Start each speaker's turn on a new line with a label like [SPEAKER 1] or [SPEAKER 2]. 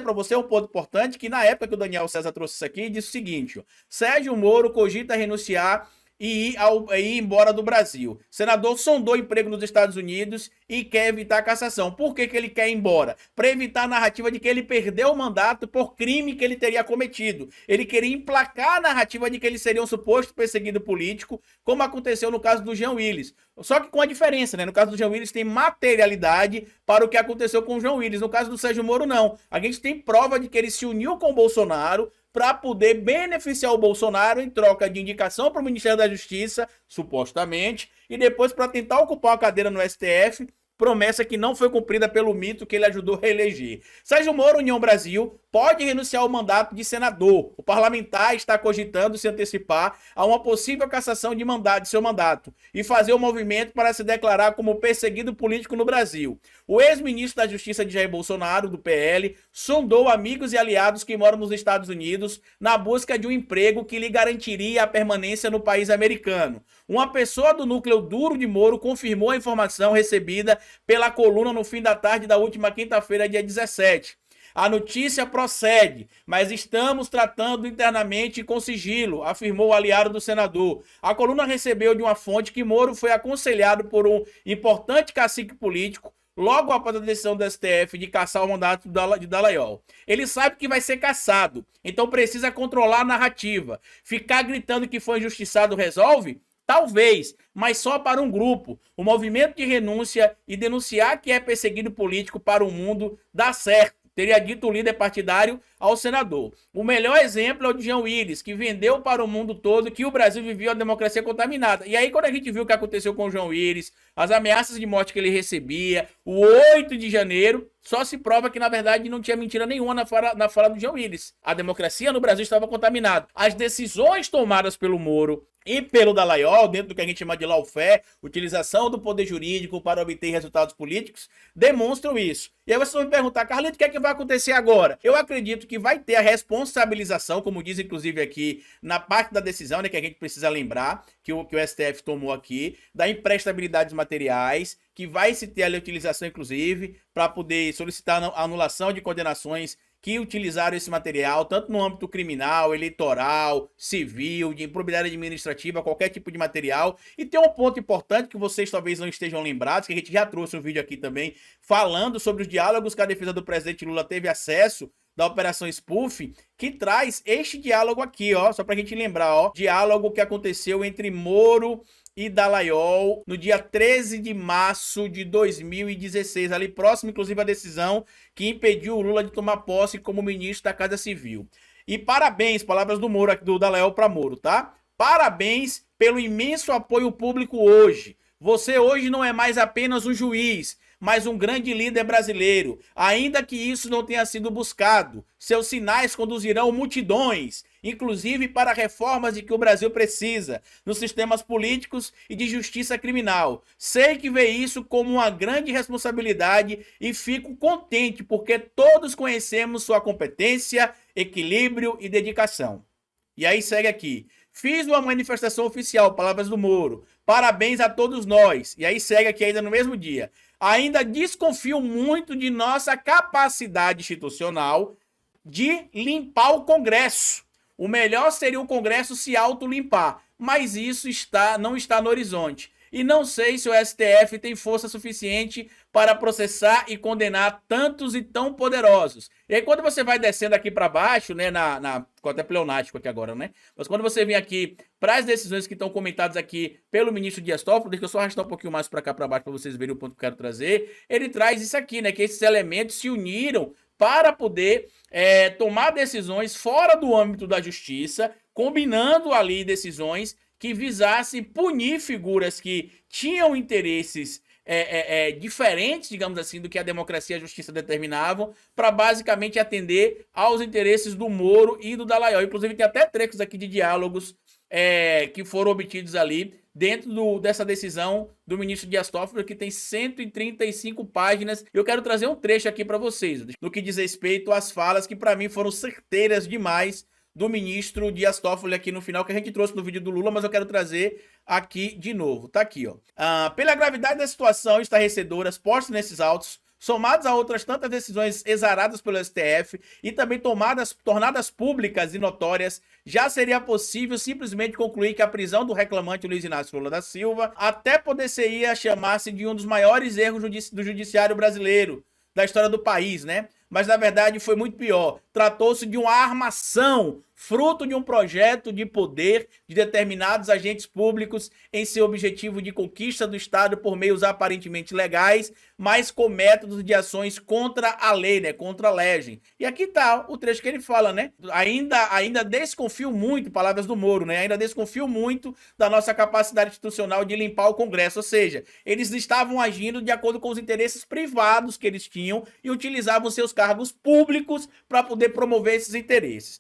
[SPEAKER 1] para você um ponto importante, que na época que o Daniel César trouxe isso aqui, disse o seguinte, ó, Sérgio Moro cogita renunciar e ir embora do Brasil. O senador sondou emprego nos Estados Unidos e quer evitar a cassação. Por que ele quer ir embora? Para evitar a narrativa de que ele perdeu o mandato por crime que ele teria cometido. Ele queria emplacar a narrativa de que ele seria um suposto perseguido político, como aconteceu no caso do Jean Willis. Só que com a diferença, né? No caso do Jean Willis tem materialidade para o que aconteceu com o Jean Willis. No caso do Sérgio Moro, não. A gente tem prova de que ele se uniu com o Bolsonaro para poder beneficiar o Bolsonaro em troca de indicação para o Ministério da Justiça, supostamente, e depois para tentar ocupar uma cadeira no STF, promessa que não foi cumprida pelo mito que ele ajudou a reeleger. Sérgio Moro, União Brasil, pode renunciar ao mandato de senador. O parlamentar está cogitando se antecipar a uma possível cassação de seu mandato e fazer um movimento para se declarar como perseguido político no Brasil. O ex-ministro da Justiça de Jair Bolsonaro, do PL, sondou amigos e aliados que moram nos Estados Unidos na busca de um emprego que lhe garantiria a permanência no país americano. Uma pessoa do núcleo duro de Moro confirmou a informação recebida pela coluna no fim da tarde da última quinta-feira, dia 17. A notícia procede, mas estamos tratando internamente com sigilo, afirmou o aliado do senador. A coluna recebeu de uma fonte que Moro foi aconselhado por um importante cacique político logo após a decisão do STF de cassar o mandato de Dallagnol. Ele sabe que vai ser cassado, então precisa controlar a narrativa. Ficar gritando que foi injustiçado resolve? Talvez, mas só para um grupo. O movimento de renúncia e denunciar que é perseguido político para o mundo dá certo, teria dito o líder partidário ao senador. O melhor exemplo é o de Jean Willis, que vendeu para o mundo todo que o Brasil vivia uma democracia contaminada. E aí, quando a gente viu o que aconteceu com o Jean Willis, as ameaças de morte que ele recebia, o 8 de janeiro, só se prova que, na verdade, não tinha mentira nenhuma na fala do Jean Willis. A democracia no Brasil estava contaminada. As decisões tomadas pelo Moro e pelo Dallagnol, dentro do que a gente chama de lawfare, utilização do poder jurídico para obter resultados políticos, demonstram isso. E aí vocês vão me perguntar, Carlito, o que é que vai acontecer agora? Eu acredito que vai ter a responsabilização, como diz inclusive aqui na parte da decisão, né, que a gente precisa lembrar, que o STF tomou aqui, da imprestabilidade dos materiais, que vai se ter a utilização, inclusive, para poder solicitar a anulação de condenações que utilizaram esse material, tanto no âmbito criminal, eleitoral, civil, de improbidade administrativa, qualquer tipo de material. E tem um ponto importante que vocês talvez não estejam lembrados, que a gente já trouxe um vídeo aqui também, falando sobre os diálogos que a defesa do presidente Lula teve acesso da Operação Spoof, que traz este diálogo aqui, ó, só pra gente lembrar, ó, diálogo que aconteceu entre Moro e Dallagnol no dia 13 de março de 2016, ali próximo, inclusive, à decisão que impediu o Lula de tomar posse como ministro da Casa Civil. E parabéns, palavras do Dallagnol para Moro, tá? Parabéns pelo imenso apoio público hoje. Você hoje não é mais apenas um juiz, mas um grande líder brasileiro. Ainda que isso não tenha sido buscado, seus sinais conduzirão multidões, inclusive para reformas de que o Brasil precisa, nos sistemas políticos e de justiça criminal. Sei que vê isso como uma grande responsabilidade e fico contente porque todos conhecemos sua competência, equilíbrio e dedicação. E aí segue aqui. Fiz uma manifestação oficial, palavras do Moro. Parabéns a todos nós. E aí segue aqui ainda no mesmo dia. Ainda desconfio muito de nossa capacidade institucional de limpar o Congresso. O melhor seria o Congresso se autolimpar, mas isso não está no horizonte. E não sei se o STF tem força suficiente para processar e condenar tantos e tão poderosos. E aí quando você vai descendo aqui para baixo, né, ficou até pleonático aqui agora, né? Mas quando você vem aqui para as decisões que estão comentadas aqui pelo ministro Dias Toffoli, deixa eu só arrastar um pouquinho mais para cá para baixo para vocês verem o ponto que eu quero trazer, ele traz isso aqui, né, que esses elementos se uniram para poder tomar decisões fora do âmbito da justiça, combinando ali decisões que visassem punir figuras que tinham interesses diferentes, digamos assim, do que a democracia e a justiça determinavam, para basicamente atender aos interesses do Moro e do Dallagnol. Inclusive tem até trechos aqui de diálogos que foram obtidos ali dentro dessa decisão do ministro Dias Toffoli, que tem 135 páginas. Eu quero trazer um trecho aqui para vocês, no que diz respeito às falas que para mim foram certeiras demais do ministro Dias Toffoli aqui no final, que a gente trouxe no vídeo do Lula, mas eu quero trazer aqui de novo. Tá aqui, ó. Pela gravidade da situação estarrecedora postos nesses autos, somados a outras tantas decisões exaradas pelo STF e também tornadas públicas e notórias, já seria possível simplesmente concluir que a prisão do reclamante Luiz Inácio Lula da Silva até poderia chamar-se de um dos maiores erros do judiciário brasileiro, da história do país, né? Mas na verdade foi muito pior. Tratou-se de uma armação, fruto de um projeto de poder de determinados agentes públicos em seu objetivo de conquista do Estado por meios aparentemente legais, mas com métodos de ações contra a lei, né? Contra a legem. E aqui tá o trecho que ele fala, né? Ainda desconfio muito, palavras do Moro, né? Ainda desconfio muito da nossa capacidade institucional de limpar o Congresso, ou seja, eles estavam agindo de acordo com os interesses privados que eles tinham e utilizavam seus cargos públicos para poder promover esses interesses.